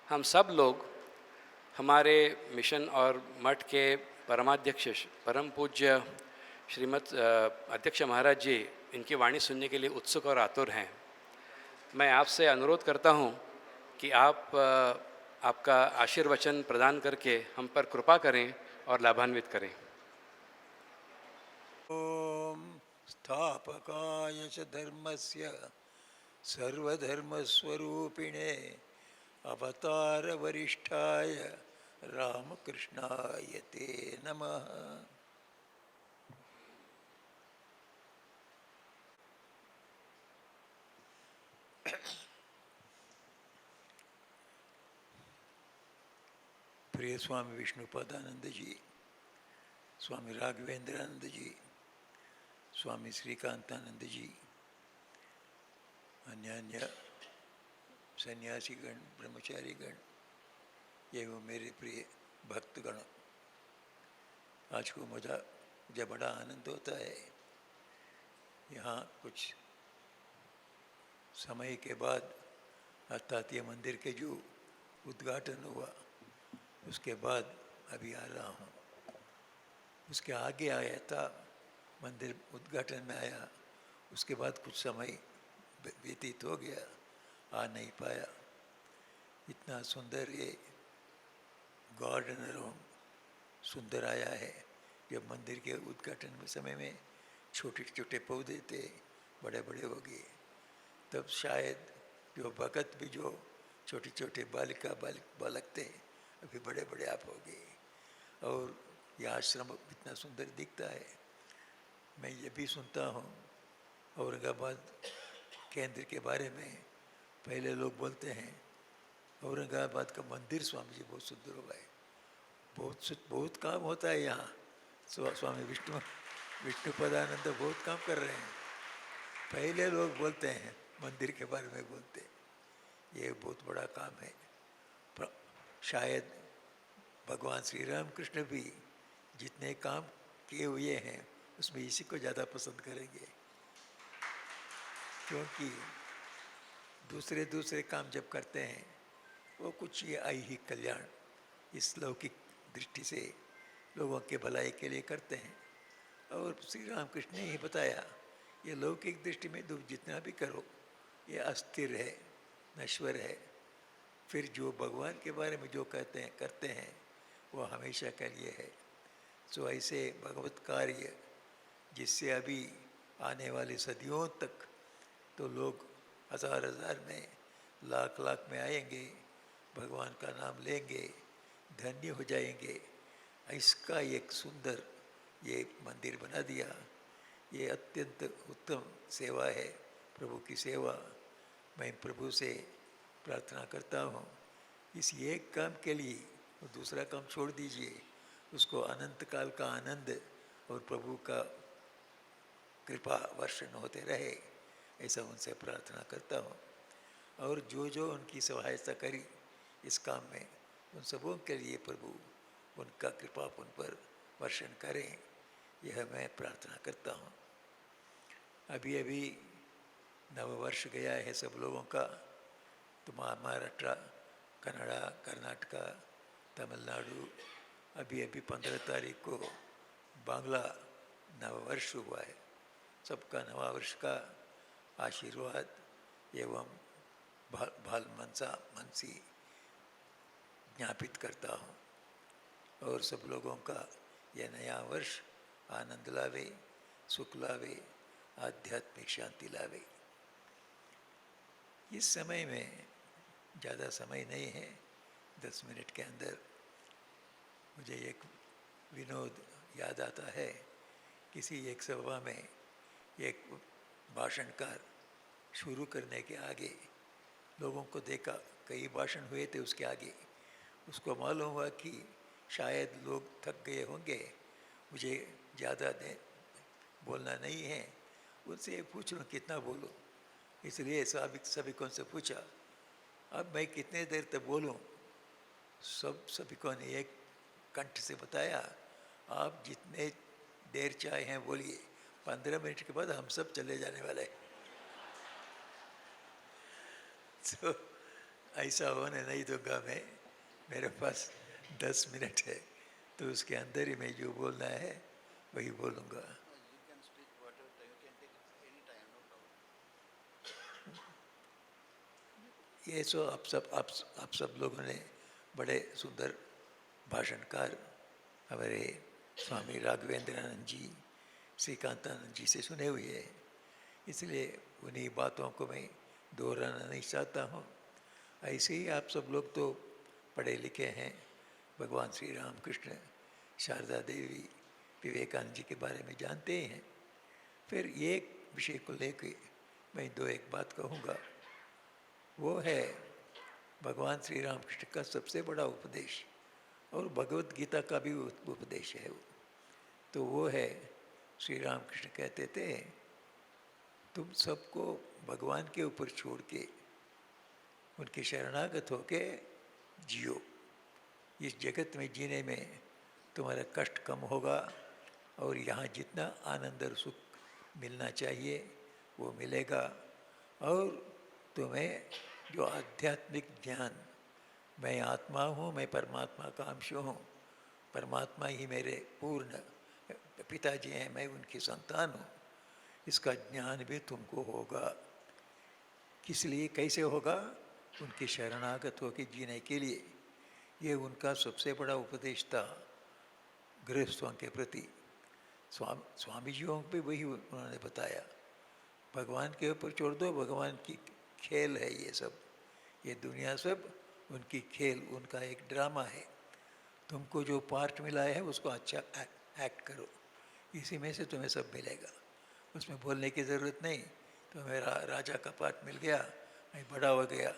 हम सब लोग हमारे मिशन और मठ के परमाध्यक्ष परम पूज्य श्रीमद अध्यक्ष महाराज जी इनकी वाणी सुनने के लिए उत्सुक और आतुर हैं। मैं आपसे अनुरोध करता हूं कि आप आपका आशीर्वचन प्रदान करके हम पर कृपा करें और लाभान्वित करें। ओम स्थापकाय च धर्मस्य सर्वधर्मस्वरूपिणे अवतार वरिष्ठाय रामकृष्णाय ते नमः। प्रिय स्वामी विष्णुपदानंद जी, स्वामी राघवेंद्रानंद जी, स्वामी श्रीकांतानंद जी, अन्य सन्यासीगण, ब्रह्मचारीगण एवं मेरे प्रिय भक्तगण, आज को मुझे बड़ा आनंद होता है। यहाँ कुछ समय के बाद अर्थात ये मंदिर के जो उद्घाटन हुआ उसके बाद अभी आ रहा हूँ। उसके आगे आया था, मंदिर उद्घाटन में आया, उसके बाद कुछ समय व्यतीत हो गया, आ नहीं पाया। इतना सुंदर ये गार्डन रूम सुंदर आया है। जब मंदिर के उद्घाटन में समय में छोटे छोटे पौधे थे, बड़े बड़े हो गए, तब शायद जो भगत भी जो छोटे छोटे बालक थे, अभी बड़े बड़े आप हो गए। और यह आश्रम इतना सुंदर दिखता है। मैं ये भी सुनता हूँ औरंगाबाद केंद्र के बारे में, पहले लोग बोलते हैं औरंगाबाद का मंदिर स्वामी जी बहुत सुंदर हुआ है, बहुत काम होता है यहाँ। स्वामी विष्णुपदानंद बहुत काम कर रहे हैं। पहले लोग बोलते हैं मंदिर के बारे में बोलते, ये बहुत बड़ा काम है। शायद भगवान श्री राम कृष्ण भी जितने काम किए हुए हैं उसमें इसी को ज़्यादा पसंद करेंगे, क्योंकि दूसरे काम जब करते हैं वो कुछ ये ऐहिक कल्याण इस लौकिक दृष्टि से लोगों के भलाई के लिए करते हैं। और श्री राम कृष्ण ने ही बताया, ये लौकिक दृष्टि में जितना भी करो ये अस्थिर है, नश्वर है। फिर जो भगवान के बारे में जो करते हैं वो हमेशा के लिए है। सो ऐसे भगवत कार्य जिससे अभी आने वाली सदियों तक तो लोग हजार में, लाख में आएंगे, भगवान का नाम लेंगे, धन्य हो जाएंगे। इसका एक सुंदर ये मंदिर बना दिया। ये अत्यंत उत्तम सेवा है, प्रभु की सेवा। मैं प्रभु से प्रार्थना करता हूँ इस एक काम के लिए, और दूसरा काम छोड़ दीजिए, उसको अनंत काल का आनंद और प्रभु का कृपा वर्षण होते रहे, ऐसा उनसे प्रार्थना करता हूँ। और जो उनकी सहायता करी इस काम में, उन सबों के लिए प्रभु उनका कृपा उन पर वर्षण करें, यह मैं प्रार्थना करता हूँ। अभी नववर्ष गया है सब लोगों का, तो महाराष्ट्र, कन्नड़ा, कर्नाटका, तमिलनाडु, अभी 15 तारीख को बांग्ला नववर्ष हुआ है। सबका नवा वर्ष का आशीर्वाद एवं भाल मनसी ज्ञापित करता हूँ। और सब लोगों का यह नया वर्ष आनंद लावे, सुख लावे, आध्यात्मिक शांति लावे। इस समय में ज़्यादा समय नहीं है, 10 मिनट के अंदर मुझे एक विनोद याद आता है। किसी एक सभा में एक भाषणकार शुरू करने के आगे लोगों को देखा, कई भाषण हुए थे उसके आगे। उसको मालूम हुआ कि शायद लोग थक गए होंगे, मुझे ज़्यादा बोलना नहीं है, उनसे पूछ लूँ कितना बोलूँ। इसलिए सभी को उनसे पूछा, अब मैं कितने देर तक बोलूँ। सभी को ने एक कंठ से बताया, आप जितने देर चाहे हैं बोलिए, 15 मिनट के बाद हम सब चले जाने वाले हैं। तो ऐसा होने नहीं दूंगा मैं। मेरे पास 10 मिनट है, तो उसके अंदर ही मैं जो बोलना है वही बोलूँगा। ये सो आप सब लोगों ने बड़े सुंदर भाषणकार हमारे स्वामी राघवेंद्रानंद जी, श्रीकांतानंद जी से सुने हुए हैं, इसलिए उन्हीं बातों को मैं दोहराना नहीं चाहता हूँ। ऐसे ही आप सब लोग तो पढ़े लिखे हैं, भगवान श्री राम कृष्ण, शारदा देवी, विवेकानंद जी के बारे में जानते ही हैं। फिर एक विषय को लेकर मैं दो एक बात कहूँगा, वो है भगवान श्री राम कृष्ण का सबसे बड़ा उपदेश और भगवत गीता का भी उपदेश है वो। तो वो है, श्री राम कृष्ण कहते थे, तुम सबको भगवान के ऊपर छोड़ के उनके शरणागत होके जियो। इस जगत में जीने में तुम्हारा कष्ट कम होगा और यहाँ जितना आनंद और सुख मिलना चाहिए वो मिलेगा। और तुम्हें जो आध्यात्मिक ज्ञान, मैं आत्मा हूँ, मैं परमात्मा का अंश हूँ, परमात्मा ही मेरे पूर्ण पिताजी हैं, मैं उनकी संतान हूँ, इसका ज्ञान भी तुमको होगा। किस लिए, कैसे होगा? उनके शरणागत होकर जीने के लिए। ये उनका सबसे बड़ा उपदेश था गृहस्थों के प्रति। स्वामी जीओं पे वही उन्होंने बताया, भगवान के ऊपर छोड़ दो, भगवान की खेल है ये सब, ये दुनिया सब उनकी खेल, उनका एक ड्रामा है। तुमको जो पार्ट मिला है उसको अच्छा एक्ट करो, इसी में से तुम्हें सब मिलेगा। उसमें बोलने की ज़रूरत नहीं। तो मेरा राजा का पार्ट मिल गया, मैं बड़ा हो गया,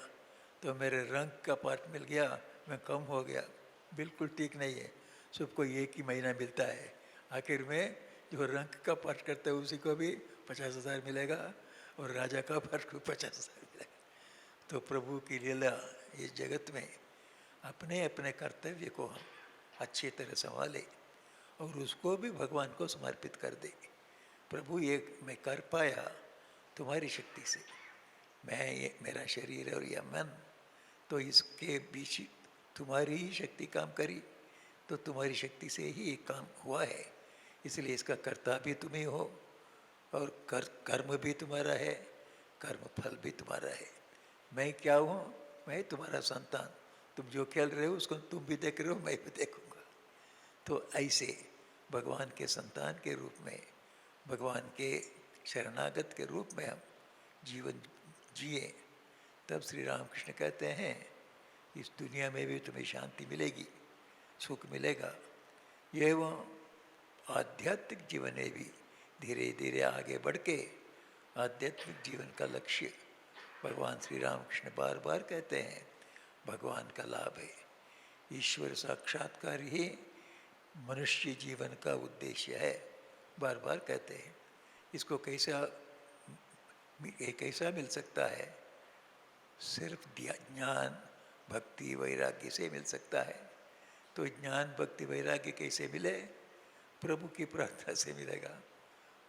तो मेरे रंग का पार्ट मिल गया, मैं कम हो गया। बिल्कुल ठीक नहीं है। सबको एक ही महीना मिलता है, आखिर में जो रंग का पार्ट करता है उसी को भी 50,000 मिलेगा और राजा का पार्ट को 50,000 मिलेगा। तो प्रभु की लीला इस जगत में, अपने अपने कर्तव्य को हम अच्छी तरह संभाले और उसको भी भगवान को समर्पित कर दे। प्रभु ये मैं कर पाया तुम्हारी शक्ति से, मैं ये मेरा शरीर और यह मन, तो इसके बीच तुम्हारी ही शक्ति काम करी, तो तुम्हारी शक्ति से ही ये काम हुआ है, इसलिए इसका कर्ता भी तुम ही हो और कर्म भी तुम्हारा है, कर्म फल भी तुम्हारा है। मैं क्या हूँ? मैं तुम्हारा संतान, तुम जो खेल रहे हो उसको तुम भी देख रहे हो, मैं भी देखूँगा। तो ऐसे भगवान के संतान के रूप में, भगवान के शरणागत के रूप में हम जीवन जिए, तब श्री रामकृष्ण कहते हैं इस दुनिया में भी तुम्हें शांति मिलेगी, सुख मिलेगा। एवं आध्यात्मिक जीवन में भी धीरे धीरे आगे बढ़ के आध्यात्मिक जीवन का लक्ष्य भगवान श्री रामकृष्ण बार बार कहते हैं भगवान का लाभ है। ईश्वर साक्षात्कार ही मनुष्य जीवन का उद्देश्य है, बार बार कहते हैं। इसको कैसा मिल सकता है? सिर्फ ज्ञान भक्ति वैराग्य से मिल सकता है। तो ज्ञान भक्ति वैराग्य कैसे मिले? प्रभु की प्रार्थना से मिलेगा।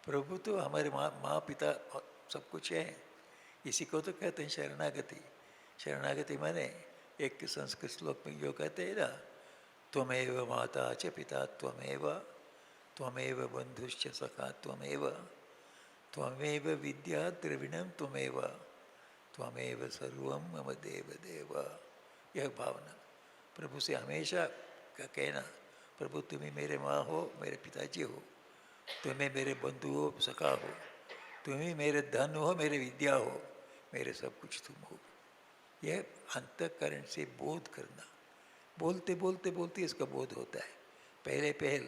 प्रभु तो हमारे माँ पिता सब कुछ है, इसी को तो कहते हैं शरणागति। शरणागति माने एक संस्कृत श्लोक में जो कहते हैं ना, त्वमेव माता च पिता त्वमेव, त्वमेव बंधुश्च सखा त्वमेव, त्वमेव विद्या द्रविणम त्वमेव, त्वमेव सर्वम मम देव देव। यह भावना प्रभु से हमेशा का कहना, प्रभु तुम्हें मेरे माँ हो, मेरे पिताजी हो, तुम्हें मेरे बंधु हो, सखा हो, तुम्हें मेरे धन हो, मेरे विद्या हो, मेरे सब कुछ तुम हो। यह अंतःकरण से बोध करना, बोलते बोलते बोलते इसका बोध होता है। पहले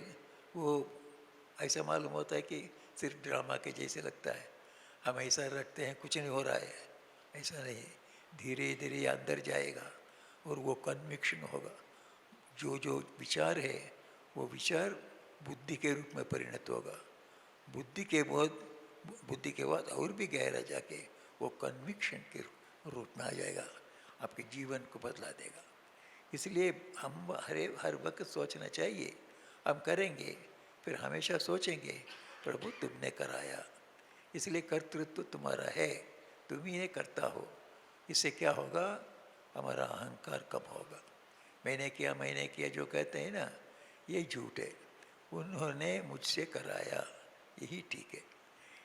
वो ऐसा मालूम होता है कि सिर्फ ड्रामा के जैसे लगता है, हम ऐसा रखते हैं कुछ नहीं हो रहा है, ऐसा नहीं। धीरे धीरे अंदर जाएगा और वो कन्विक्शन होगा। जो जो विचार है वो विचार बुद्धि के रूप में परिणत होगा। बुद्धि के बाद और भी गहरा जाके वो कन्विक्शन के रूप में आ जाएगा, आपके जीवन को बदला देगा। इसलिए हम हर वक्त सोचना चाहिए, हम करेंगे फिर हमेशा सोचेंगे प्रभु तुमने कराया, इसलिए कर्तृत्व तुम्हारा है, तुम ही करता हो। इससे क्या होगा? हमारा अहंकार कब होगा। मैंने किया जो कहते हैं ना, ये झूठ है। उन्होंने मुझसे कराया, यही ठीक है।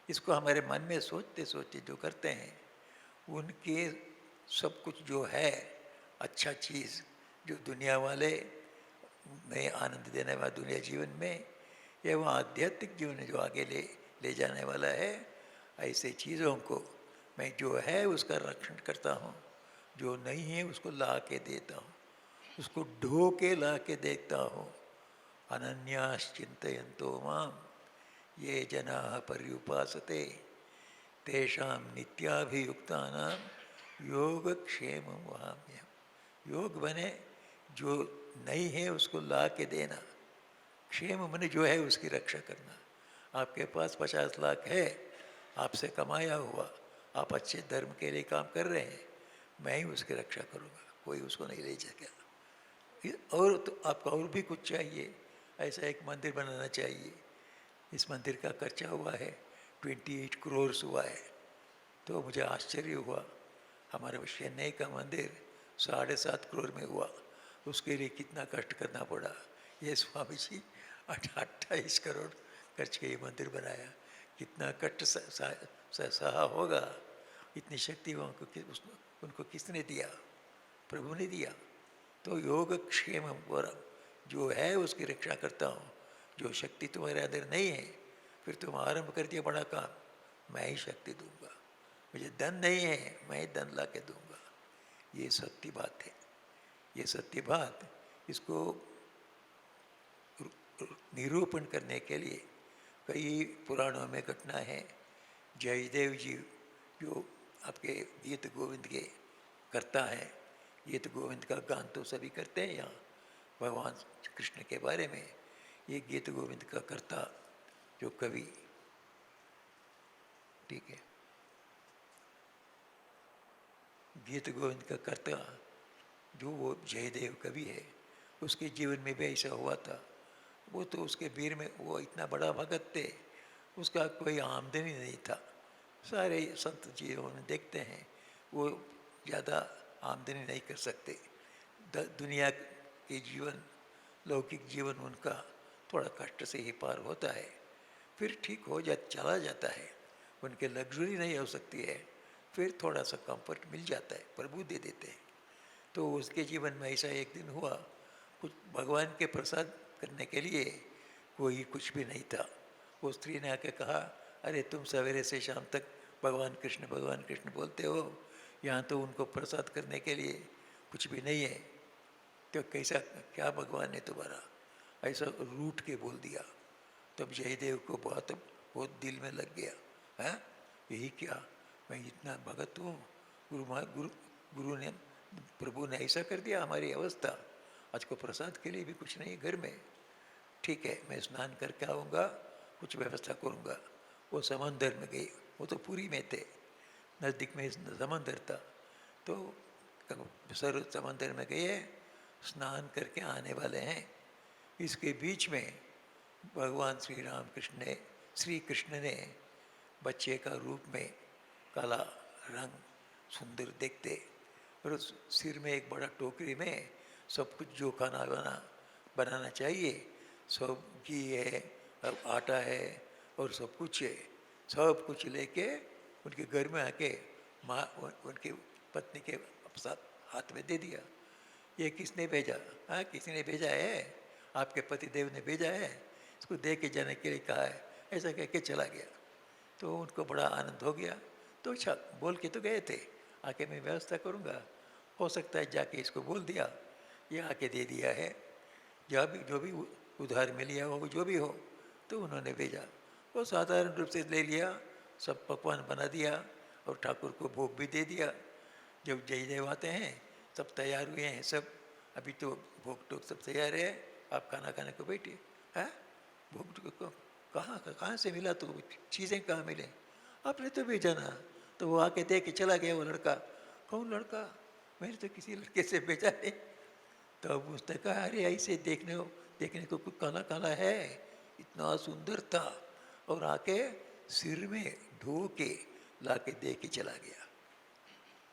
इसको हमारे मन में सोचते सोचते जो करते हैं, उनके सब कुछ जो है अच्छा चीज़, जो दुनिया वाले में आनंद देने वाला दुनिया जीवन में, या वो आध्यात्मिक जीवन जो आगे ले जाने वाला है, ऐसे चीज़ों को मैं जो है उसका रक्षण करता हूँ, जो नहीं है उसको ला के देता हूँ, उसको ढो के ला के देखता हूँ। अनन्याश्चिन्तयन्तो माम ये जनाः पर्युपासते तेषां नित्याभियुक्तानां योगक्षेमं वहाम्यहम्। योग बने जो नहीं है उसको ला के देना, क्षेम बने जो है उसकी रक्षा करना। आपके पास 50 लाख है, आपसे कमाया हुआ, आप अच्छे धर्म के लिए काम कर रहे हैं, मैं ही उसकी रक्षा करूँगा, कोई उसको नहीं ले सकेगा। और तो आपको और भी कुछ चाहिए, ऐसा एक मंदिर बनाना चाहिए। इस मंदिर का खर्चा हुआ है 28 करोड़ हुआ है। तो मुझे आश्चर्य हुआ, हमारे चेन्नई का मंदिर 7.5 करोड़ में हुआ, उसके लिए कितना कष्ट करना पड़ा। ये स्वामी जी 28 करोड़ खर्च के ये मंदिर बनाया, कितना कष्ट सहा होगा। इतनी शक्ति उनको किसने दिया? प्रभु ने दिया। तो योग क्षेम वरम, जो है उसकी रक्षा करता हूँ। जो शक्ति तुम्हारे अंदर नहीं है, फिर तुम आरंभ कर दिया बड़ा काम, मैं ही शक्ति दूंगा। मुझे धन नहीं है, मैं ही धन ला के दूंगा। ये सत्य बात है। ये सत्य बात, इसको निरूपण करने के लिए कई पुराणों में घटना है। जयदेव जी जो आपके गीत गोविंद के करता है, गीत गोविंद का गान तो सभी करते हैं यहाँ भगवान कृष्ण के बारे में। ये गीत गोविंद का करता जो कवि, ठीक है, गीत गोविंद का करता जो वो जयदेव कवि है, उसके जीवन में भी ऐसा हुआ था। वो तो उसके वीर में वो इतना बड़ा भगत थे, उसका कोई आमदनी नहीं था। सारे संत जी उन्हें देखते हैं, वो ज़्यादा आमदनी नहीं कर सकते। दुनिया के जीवन, लौकिक जीवन उनका थोड़ा कष्ट से ही पार होता है, फिर ठीक हो चला जाता है। उनके लग्जरी नहीं हो सकती है, फिर थोड़ा सा कंफर्ट मिल जाता है, प्रभु दे देते हैं। तो उसके जीवन में ऐसा एक दिन हुआ, कुछ भगवान के प्रसाद करने के लिए कोई कुछ भी नहीं था। वो स्त्री ने आके कहा, अरे तुम सवेरे से शाम तक भगवान कृष्ण बोलते हो, यहाँ तो उनको प्रसाद करने के लिए कुछ भी नहीं है, तो कैसा क्या भगवान है तुम्हारा? ऐसा रूठ के बोल दिया। तब जयदेव को बहुत दिल में लग गया, है यही क्या, मैं इतना भगत हूँ, गुरु ने, प्रभु ने ऐसा कर दिया हमारी अवस्था। आज को प्रसाद के लिए भी कुछ नहीं घर में। ठीक है, मैं स्नान करके आऊँगा, कुछ व्यवस्था करूँगा। वो समंदर में गए, वो तो पुरी में थे, नज़दीक में समंदर था। तो सर समंदर में गए, स्नान करके आने वाले हैं। इसके बीच में भगवान श्री कृष्ण ने बच्चे का रूप में, काला रंग, सुंदर देखते, और उस सिर में एक बड़ा टोकरी में सब कुछ जो खाना बनाना चाहिए, सब घी है, आटा है और सब कुछ है, सब कुछ लेके उनके घर में आके माँ उनकी पत्नी के साथ हाथ में दे दिया। ये किसने भेजा? हाँ, किसी ने भेजा है, आपके पति देव ने भेजा है, इसको दे के जाने के लिए कहा है। ऐसा कह के चला गया। तो उनको बड़ा आनंद हो गया। तो अच्छा बोल के तो गए थे, आके मैं व्यवस्था करूँगा, हो सकता है जाके इसको बोल दिया, ये आके दे दिया है, जो भी उधार में लिया हो, जो भी हो। तो उन्होंने भेजा, वो साधारण रूप से ले लिया, सब पकवान बना दिया और ठाकुर को भोग भी दे दिया। जब जयदेव आते हैं सब तैयार हुए हैं, सब अभी तो भोग टोक सब तैयार है, आप खाना खाने को बैठिए। हैं, भोग को कहाँ से मिला? तो चीज़ें कहाँ मिले? आपने तो भेजा ना। तो वो आके देख के चला गया वो लड़का। कौन लड़का? मैंने तो किसी लड़के से भेजा नहीं। तो अब उसने कहा, अरे ऐसे देखने को कुछ काला काला है, इतना सुंदर था, और आके सिर में ढो के ला के दे के चला गया।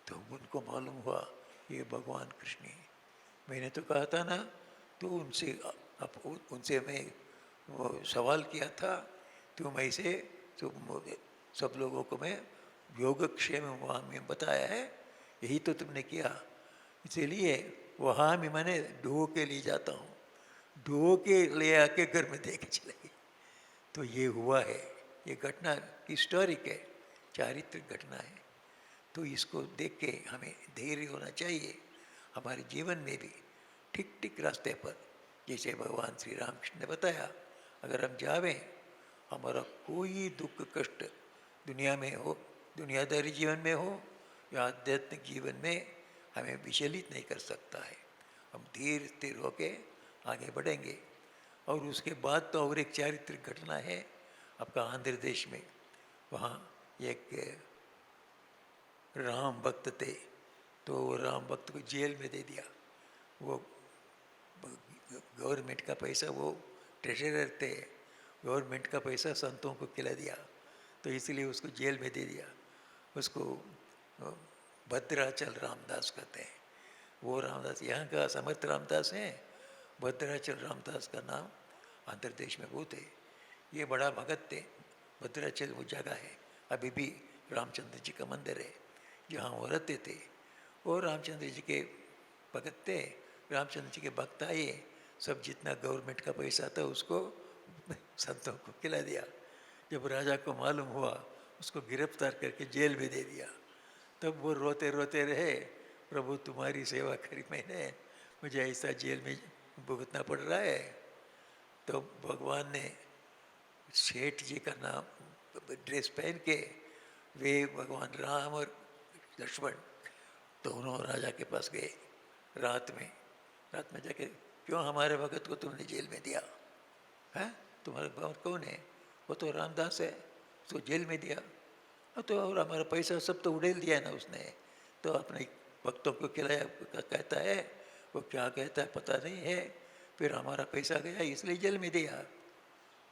तो उनको मालूम हुआ ये भगवान कृष्ण ही। मैंने तो कहा था ना, तो उनसे मैं वो सवाल किया था, तुम ऐसे तो सब लोगों को मैं योगक्षेम वहाँ में बताया है, यही तो तुमने किया। इसीलिए वहाँ में मैंने ढो के ले जाता हूँ, ढो के ले आके घर में दे के चले गए। तो ये हुआ है, ये घटना हिस्टोरिक है, चारित्रिक घटना है। तो इसको देख के हमें धैर्य होना चाहिए हमारे जीवन में भी, ठीक ठीक रास्ते पर, जैसे भगवान श्री रामकृष्ण ने बताया। अगर हम जावें, हमारा कोई दुख कष्ट दुनिया में हो, दुनियादारी जीवन में हो या आध्यात्मिक जीवन में, हमें विचलित नहीं कर सकता है। हम धीर स्थिर होके आगे बढ़ेंगे। और उसके बाद तो और एक चारित्रिक घटना है आपका आंध्र देश में। वहाँ एक राम भक्त थे, तो राम भक्त को जेल में दे दिया। वो गवर्नमेंट का पैसा, वो ट्रेजरर थे, गवर्नमेंट का पैसा संतों को खिला दिया, तो इसलिए उसको जेल में दे दिया। उसको भद्राचल रामदास कहते हैं। वो रामदास यहाँ का समर्थ रामदास हैं, भद्राचल रामदास का नाम आंध्र प्रदेश में वो थे। ये बड़ा भगत थे। भद्राचल वो जगह है, अभी भी रामचंद्र जी का मंदिर है जहाँ वो रहते थे। और रामचंद्र जी के भगत थे, रामचंद्र जी के भक्त आए, सब जितना गवर्नमेंट का पैसा था उसको संतों को खिला दिया। जब राजा को मालूम हुआ, उसको गिरफ्तार करके जेल में दे दिया। तब वो रोते रोते रहे, प्रभु तुम्हारी सेवा करी मैंने, मुझे ऐसा जेल में भुगतना पड़ रहा है। तो भगवान ने सेठ जी का नाम ड्रेस पहन के, वे भगवान राम और लक्ष्मण दोनों राजा के पास गए रात में जाके, क्यों हमारे भगत को तुमने जेल में दिया है? तुम्हारा भगत कौन है? वो तो रामदास है, उसको जेल में दिया। तो और हमारा पैसा सब तो उड़ेल दिया ना उसने, तो अपने भक्तों को खिलाया कहता है, वो क्या कहता है पता नहीं है, फिर हमारा पैसा गया इसलिए जेल में दिया।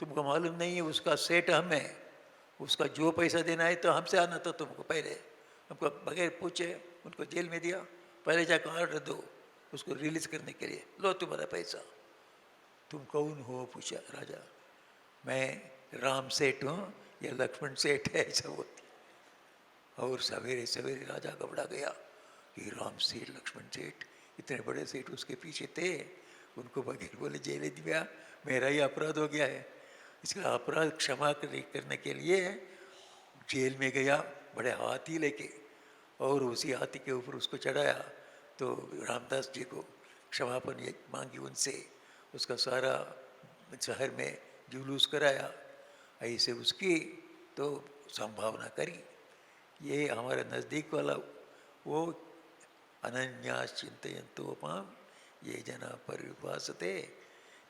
तुमको मालूम नहीं है उसका सेठ हम है, उसका जो पैसा देना है तो हमसे आना था तुमको, पहले हमको बगैर पूछे उनको जेल में दिया। पहले जाकर ऑर्डर दो उसको रिलीज करने के लिए, लो तुम्हारा पैसा। तुम कौन हो? पूछा राजा। मैं राम सेठ हूँ, या लक्ष्मण सेठ है, ऐसा बोलती। और सवेरे सवेरे राजा घबरा गया कि राम सेठ लक्ष्मण सेठ इतने बड़े सेठ उसके पीछे थे, उनको बगैर बोले जेल दिया, मेरा ही अपराध हो गया है। इसका अपराध क्षमा करने के लिए जेल में गया बड़े हाथी लेके, और उसी हाथी के ऊपर उसको चढ़ाया। तो रामदास जी को क्षमापन मांगी उनसे, उसका सारा शहर में जुलूस कराया, ऐसे उसकी तो संभावना करी। ये हमारे नज़दीक वाला वो अनन्यास चिंतयन्तो माम ये जना परिभासते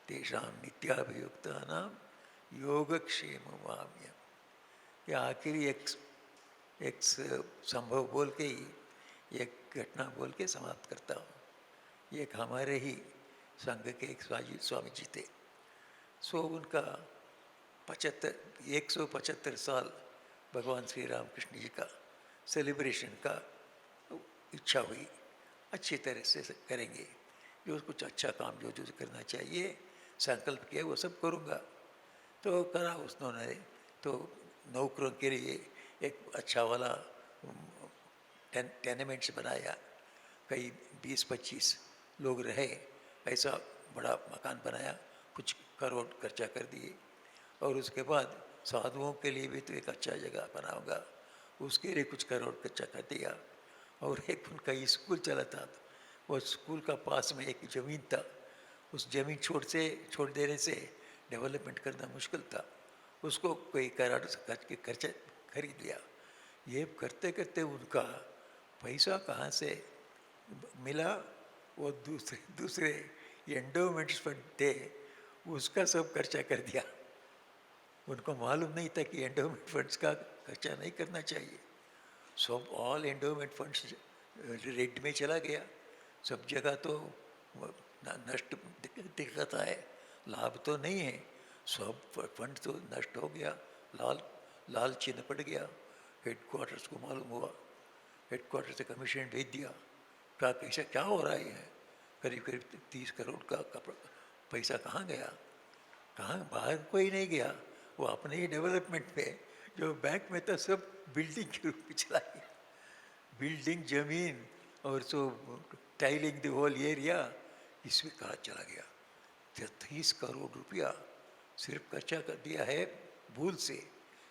तेषां नित्याभियुक्तानां योगक्षेमं वाम्यहम्। ये आखिरी एक संभव बोल के ही, एक घटना बोल के समाप्त करता हूँ। ये एक हमारे ही संघ के एक स्वामी जी थे। सो उनका 175 साल भगवान श्री रामकृष्ण जी का सेलिब्रेशन का इच्छा हुई, अच्छी तरह से करेंगे, जो कुछ अच्छा काम जो जो करना चाहिए संकल्प किया वो सब करूँगा। तो करा उसने, तो नौकरों के लिए एक अच्छा वाला टेनेमेंट्स बनाया, कई 20-25 लोग रहे, ऐसा बड़ा मकान बनाया, कुछ करोड़ खर्चा कर दिए। और उसके बाद साधुओं के लिए भी तो एक अच्छा जगह बनाऊंगा, उसके लिए कुछ करोड़ खर्चा कर दिया। और एक उनका स्कूल चलाता था, वो स्कूल का पास में एक ज़मीन था, उस ज़मीन छोड़ देने से डेवलपमेंट करना मुश्किल था, उसको कोई करोड़ के खर्चा खरीद लिया। ये करते करते उनका पैसा कहाँ से मिला, वो दूसरे एंडोमेंट्स फंड थे उसका सब खर्चा कर दिया। उनको मालूम नहीं था कि एंडोमेंट फंड्स का खर्चा नहीं करना चाहिए। सब ऑल एंडोमेंट फंड्स रेड में चला गया, सब जगह तो नष्ट दिखता है, लाभ तो नहीं है, सब फंड तो नष्ट हो गया, लाल चिन्ह पड़ गया। हेडक्वार्टर्स को मालूम हुआ, हेडक्वार्टर से कमीशन भेज दिया, क्या कैसे क्या हो रहा है ये? करीब करीब 30 करोड़ का पैसा कहाँ गया? कहाँ बाहर कोई नहीं गया, वो अपने ही डेवलपमेंट पे, जो बैंक में था सब बिल्डिंग के रूप में चला गया। बिल्डिंग, जमीन और सो टाइलिंग द होल एरिया, इसमें कहाँ चला गया? 30 करोड़ रुपया सिर्फ खर्चा कर दिया है भूल से।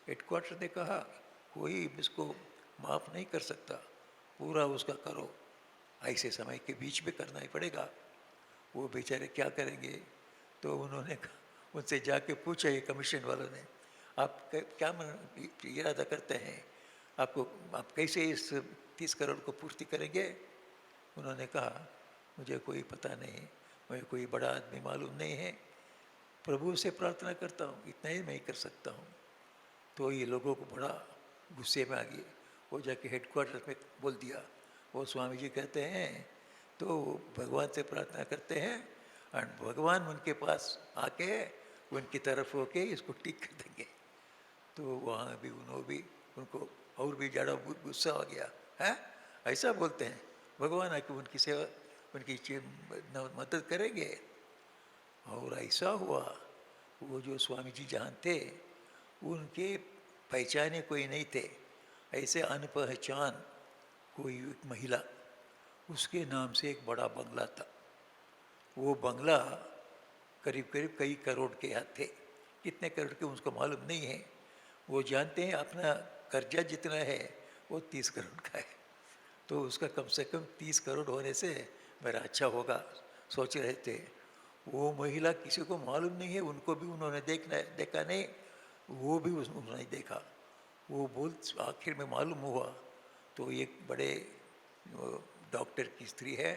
हेडक्वार्टर ने कहा कोई इसको माफ़ नहीं कर सकता, पूरा उसका करो, ऐसे समय के बीच में करना ही पड़ेगा। वो बेचारे क्या करेंगे? तो उन्होंने उनसे जाके पूछा, ये कमीशन वालों ने, आप क्या इरादा करते हैं, आप कैसे इस 30 करोड़ को पूर्ति करेंगे? उन्होंने कहा मुझे कोई पता नहीं, मुझे कोई बड़ा आदमी मालूम नहीं है, प्रभु से प्रार्थना करता हूँ, इतना ही मैं कर सकता हूँ। तो ये लोगों को बड़ा गुस्से में आ गए। वो जाके हेडक्वार्टर में बोल दिया, वो स्वामी जी कहते हैं तो भगवान से प्रार्थना करते हैं और भगवान उनके पास आके उनकी तरफ होके इसको ठीक कर देंगे। तो वहाँ भी उनको और भी ज़्यादा गुस्सा आ गया है, ऐसा बोलते हैं भगवान आके उनकी सेवा, उनकी मदद करेंगे। और ऐसा हुआ, वो जो स्वामी जी जहाँ थे उनके पहचाने कोई नहीं थे, ऐसे अनपहचान कोई एक महिला, उसके नाम से एक बड़ा बंगला था। वो बंगला करीब करीब कई करोड़ के यहाँ थे, कितने करोड़ के उसको मालूम नहीं है। वो जानते हैं अपना कर्जा जितना है वो 30 करोड़ का है, तो उसका कम से कम 30 करोड़ होने से मेरा अच्छा होगा सोच रहे थे। वो महिला किसी को मालूम नहीं है, उनको भी उन्होंने देखा नहीं, वो भी उन्होंने नहीं देखा। वो आखिर में मालूम हुआ तो एक बड़े डॉक्टर की स्त्री है,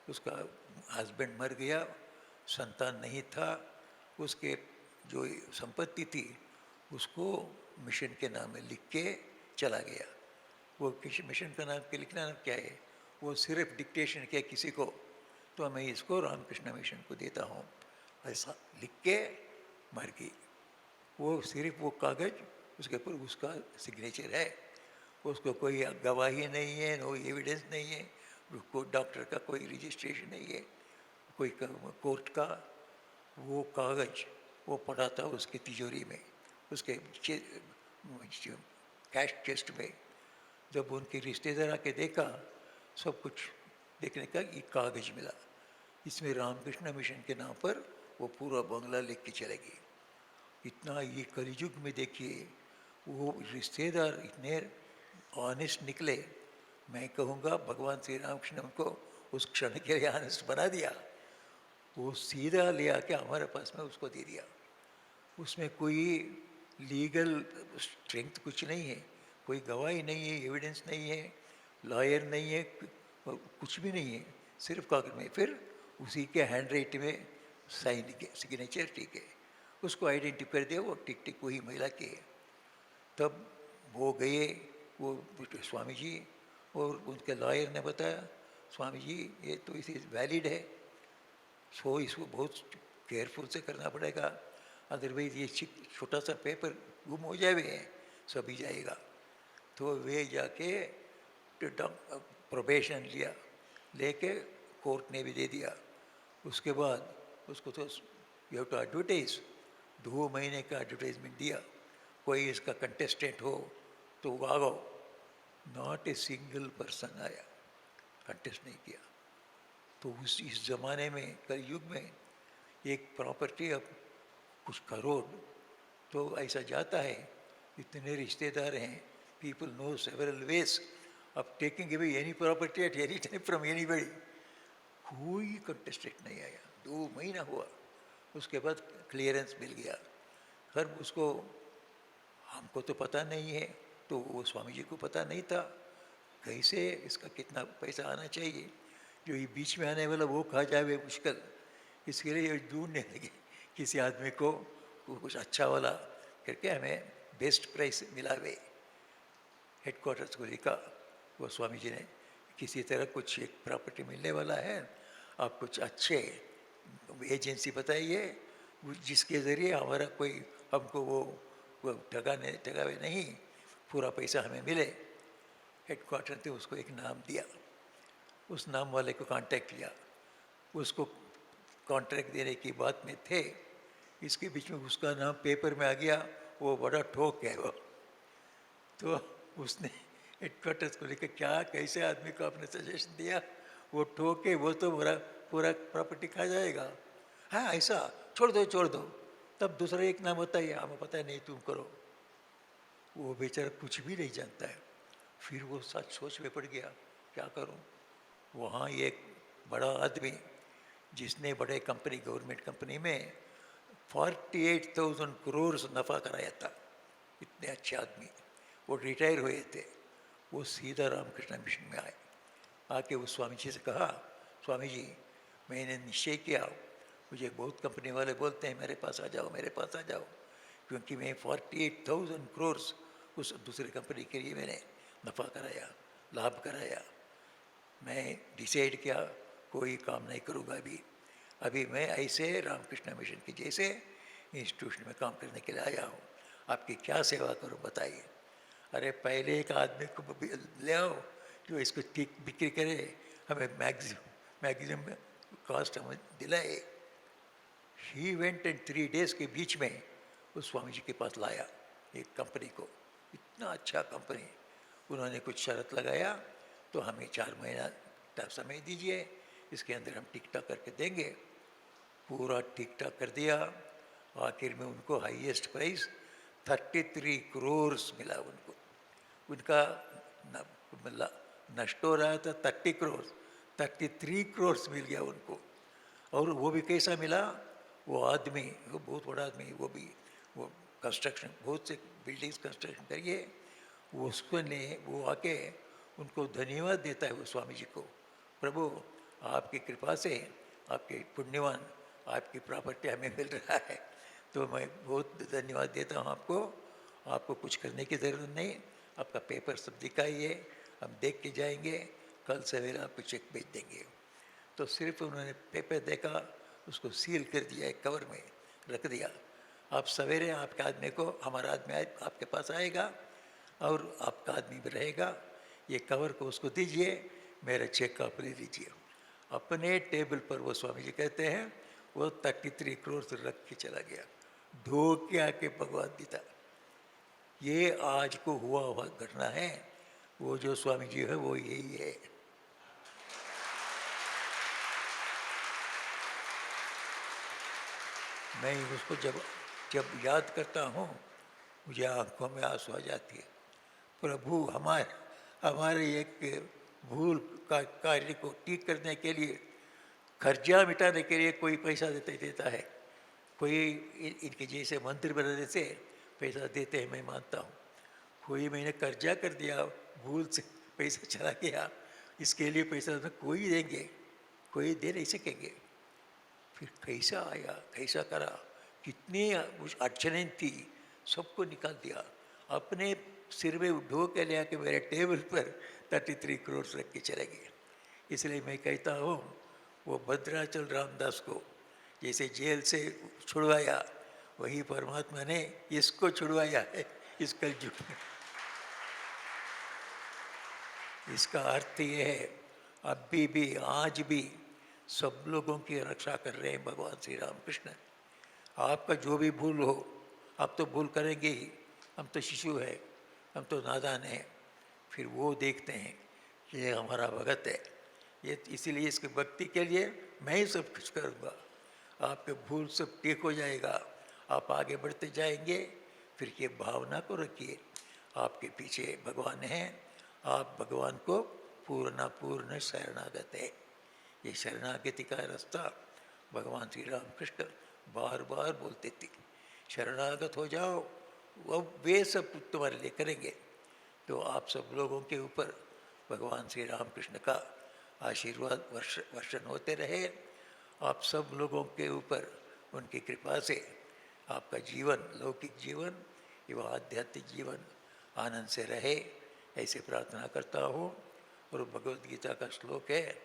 उसका हस्बैंड मर गया, संतान नहीं था, उसके जो संपत्ति थी उसको मिशन के नाम में लिख के चला गया। वो किसी मिशन का नाम के लिखना नाम क्या है, वो सिर्फ डिक्टेशन किया किसी को, तो मैं इसको रामकृष्ण मिशन को देता हूँ, ऐसा लिख के मर गई। वो सिर्फ वो कागज़, उसके ऊपर उसका सिग्नेचर है, उसको कोई गवाही नहीं है, नो एविडेंस नहीं है, कोई डॉक्टर का कोई रजिस्ट्रेशन नहीं है, कोई कोर्ट का। वो कागज़ वो पड़ा था उसकी तिजोरी में, उसके कैश चेस्ट में। जब उनके रिश्तेदार आके देखा, सब कुछ देखने का ये कागज़ मिला, इसमें रामकृष्ण मिशन के नाम पर वो पूरा बंगला लिख के चले गए। इतना ये कलयुग में देखिए, वो रिश्तेदार इतने ऑनेस्ट निकले, मैं कहूँगा भगवान श्री रामकृष्ण ने उनको उस क्षण के लिए ऑनेस्ट बना दिया। वो सीधा ले आके हमारे पास में उसको दे दिया। उसमें कोई लीगल स्ट्रेंथ कुछ नहीं है, कोई गवाही नहीं है, एविडेंस नहीं है, लॉयर नहीं है, कुछ भी नहीं है, सिर्फ कागज में। फिर उसी के हैंड राइट में साइन के सिग्नेचर ठीक है, उसको आइडेंटिफाई कर दिया, वो टिक टिक वही महिला के है। तब वो गए, वो स्वामी जी और उनके लॉयर ने बताया, स्वामी जी ये तो इसे वैलिड है, सो इसको बहुत केयरफुल से करना पड़ेगा, अदरवाइज ये छोटा सा पेपर गुम हो जाए सभी जाएगा। तो वे जाके प्रोबेशन लिया, लेके कोर्ट ने भी दे दिया। उसके बाद उसको तो यू हैव टू एडवर्टाइज, 2 महीने का एडवर्टाइजमेंट दिया, कोई इसका कंटेस्टेंट हो तो आ गो। नॉट ए सिंगल पर्सन आया, कंटेस्ट नहीं किया। तो इस ज़माने में कलयुग में एक प्रॉपर्टी अब कुछ करोड़ तो ऐसा जाता है, इतने रिश्तेदार हैं, people know several ways of taking away any property at any time from anybody. कोई कंटेस्टेंट नहीं आया, 2 महीना हुआ, उसके बाद क्लियरेंस मिल गया। सर उसको हमको तो पता नहीं है, तो वो स्वामी जी को पता नहीं था, कैसे इसका कितना पैसा आना चाहिए, जो ये बीच में आने वाला वो खा जाए मुश्किल, इसके लिए ढूंढने लगे किसी आदमी को कुछ अच्छा वाला करके हमें बेस्ट प्राइस मिला वे। हेडक्वार्टर्स को लिखा वो स्वामी जी ने, किसी तरह कुछ एक प्रॉपर्टी मिलने वाला है, आप कुछ अच्छे एजेंसी बताइए जिसके ज़रिए हमारा कोई हमको वो ठगावे नहीं, पूरा पैसा हमें मिले। हेडक्वार्टर ने उसको एक नाम दिया, उस नाम वाले को कांटेक्ट किया, उसको कॉन्ट्रैक्ट देने की बात में थे, इसके बीच में उसका नाम पेपर में आ गया, वो बड़ा ठोक है वो। तो उसने हेडक्वार्टर्स को लेकर क्या कैसे आदमी को आपने सजेशन दिया, वो ठोक के वो तो पूरा पूरा प्रॉपर्टी खा जाएगा। हाँ ऐसा छोड़ दो। तब दूसरा एक नाम होता है, हमें पता है नहीं तुम करो। वो बेचारा कुछ भी नहीं जानता है। फिर वो सच सोच में पड़ गया, क्या करूं। वहाँ एक बड़ा आदमी जिसने बड़े कंपनी, गवर्नमेंट कंपनी में 48,000 करोड़ नफ़ा कराया था, इतने अच्छे आदमी, वो रिटायर हुए थे। वो सीधा रामकृष्ण मिशन में आए, आके उस स्वामी जी से कहा, स्वामी जी मैंने निश्चय किया, मुझे बहुत कंपनी वाले बोलते हैं मेरे पास आ जाओ, मेरे पास आ जाओ, क्योंकि मैं 48,000 करोड़ उस दूसरी कंपनी के लिए मैंने नफ़ा कराया, लाभ कराया। मैं डिसाइड किया कोई काम नहीं करूँगा अभी मैं ऐसे रामकृष्ण मिशन की जैसे इंस्टीट्यूशन में काम करने के लिए आया हूँ, आपकी क्या सेवा करूँ बताइए। अरे पहले एक आदमी को ले आओ जो इसको ठीक बिक्री करे, हमें मैक्सिमम कॉस्ट हमें दिलाए। ही वेंट एंड 3 डेज के बीच में उस स्वामी जी के पास लाया एक कंपनी को, इतना अच्छा कंपनी। उन्होंने कुछ शर्त लगाया, तो हमें 4 महीना समय दीजिए, इसके अंदर हम ठीक ठाक करके देंगे। पूरा ठीक ठाक कर दिया। आखिर में उनको हाईएस्ट प्राइस 33 करोड़ मिला उनको। उनका नष्ट हो रहा था 30 करोड़, 33 करोड़ मिल गया उनको। और वो भी कैसा मिला, वो आदमी, वो बहुत बड़ा आदमी, वो भी वो कंस्ट्रक्शन, बहुत से बिल्डिंग्स कंस्ट्रक्शन करिए, वो उसको ने वो आके उनको धन्यवाद देता है वो स्वामी जी को, प्रभु आपकी कृपा से, आपके पुण्यवान, आपकी प्रॉपर्टी हमें मिल रहा है, तो मैं बहुत धन्यवाद देता हूँ आपको। आपको कुछ करने की ज़रूरत नहीं, आपका पेपर सब दिखाइए, हम देख के जाएंगे, कल सवेरे आपको चेक भेज देंगे। तो सिर्फ उन्होंने पेपर देखा, उसको सील कर दिया, एक कवर में रख दिया। आप सवेरे आपके आदमी को, हमारा आदमी आपके पास आएगा और आपका आदमी भी रहेगा, ये कवर को उसको दीजिए, मेरा चेक आप ले लीजिए। अपने टेबल पर वो स्वामी जी कहते हैं वो 33 करोड़ से रख के चला गया, धो के आके भगवान देता। ये आज को हुआ हुआ घटना है। वो जो स्वामी जी है वो यही है। मैं उसको जब याद करता हूँ मुझे आंखों में आंसू आ जाती है। प्रभु हमारे एक भूल का कार्य को ठीक करने के लिए, कर्जा मिटाने के लिए कोई पैसा देता है, कोई इनके जैसे मंदिर बनाने से पैसा देते हैं, मैं मानता हूँ। कोई मैंने कर्जा कर दिया, भूल से पैसा चला गया, इसके लिए पैसा तो कोई देंगे, कोई दे नहीं सकेंगे। फिर कैसा आया, कैसा करा, कितनी अड़चनें थी, सबको निकाल दिया। अपने सिर में ढो के ले आके मेरे टेबल पर 33 करोड़ रख के चले गए। इसलिए मैं कहता हूँ वो भद्राचल रामदास को जैसे जेल से छुड़वाया, वही परमात्मा ने इसको छुड़वाया है इस कलयुग में। इसका अर्थ ये है, अभी भी आज भी सब लोगों की रक्षा कर रहे हैं भगवान श्री रामकृष्ण। आपका जो भी भूल हो, आप तो भूल करेंगे ही, हम तो शिशु है, हम तो नादान हैं। फिर वो देखते हैं कि ये हमारा भगत है, ये इसीलिए इसके भक्ति के लिए मैं ही सब कुछ करूँगा। आपके भूल सब ठीक हो जाएगा, आप आगे बढ़ते जाएंगे। फिर ये भावना को रखिए, आपके पीछे भगवान हैं, आप भगवान को पूर्ण शरणागत है। ये शरणागति का रास्ता भगवान श्री रामकृष्ण बार बार बोलते थे, शरणागत हो जाओ, वो वे सब तुम्हारे लिए करेंगे। तो आप सब लोगों के ऊपर भगवान श्री रामकृष्ण का आशीर्वाद वर्षण होते रहे। आप सब लोगों के ऊपर उनकी कृपा से आपका जीवन, लौकिक जीवन एवं आध्यात्मिक जीवन आनंद से रहे, ऐसे प्रार्थना करता हूँ। और भगवद गीता का श्लोक है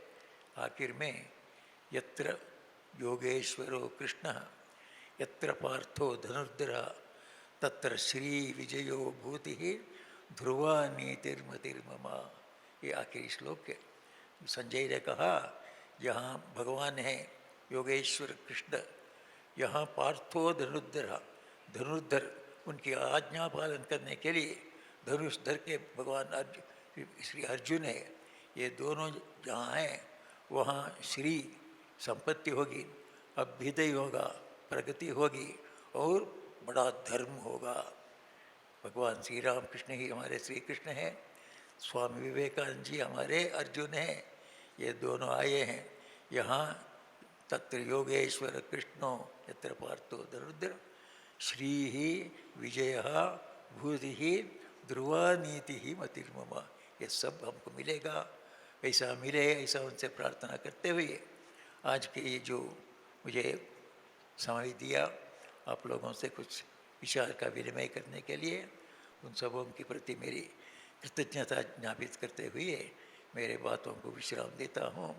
आखिर में, यत्र योगेश्वरो कृष्ण यत्र पार्थो धनुर्धरः तत्र श्री विजयो भूति ध्रुवा नीतिर्मतिर्मम। ये आखिरी श्लोक है। संजय ने कहा, यहाँ भगवान हैं योगेश्वर कृष्ण, यहाँ पार्थो धनुर्धर, धनुर्धर उनकी आज्ञा पालन करने के लिए धनुषधर के भगवान श्री अर्जुन है। ये दोनों जहाँ हैं वहाँ श्री संपत्ति होगी, अभ्युदय होगा, प्रगति होगी और बड़ा धर्म होगा। भगवान श्री राम कृष्ण ही हमारे श्री कृष्ण हैं, स्वामी विवेकानंद जी हमारे अर्जुन हैं। ये दोनों आए हैं यहाँ। तत्र योगेश्वर कृष्णो यत्र पार्थो धनुर्धर, श्री ही विजय भूति ही ध्रुवा नीति ही मतिर्मम। ये सब हमको मिलेगा, ऐसा मिले ऐसा उनसे प्रार्थना करते हुए आज के ये जो मुझे समय दिया आप लोगों से कुछ विचार का विनिमय करने के लिए, उन सबों के प्रति मेरी कृतज्ञता ज्ञापित करते हुए मेरे बातों को विश्राम देता हूँ।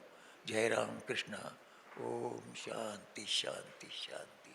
जय राम कृष्ण। ओम शांति शांति शांति।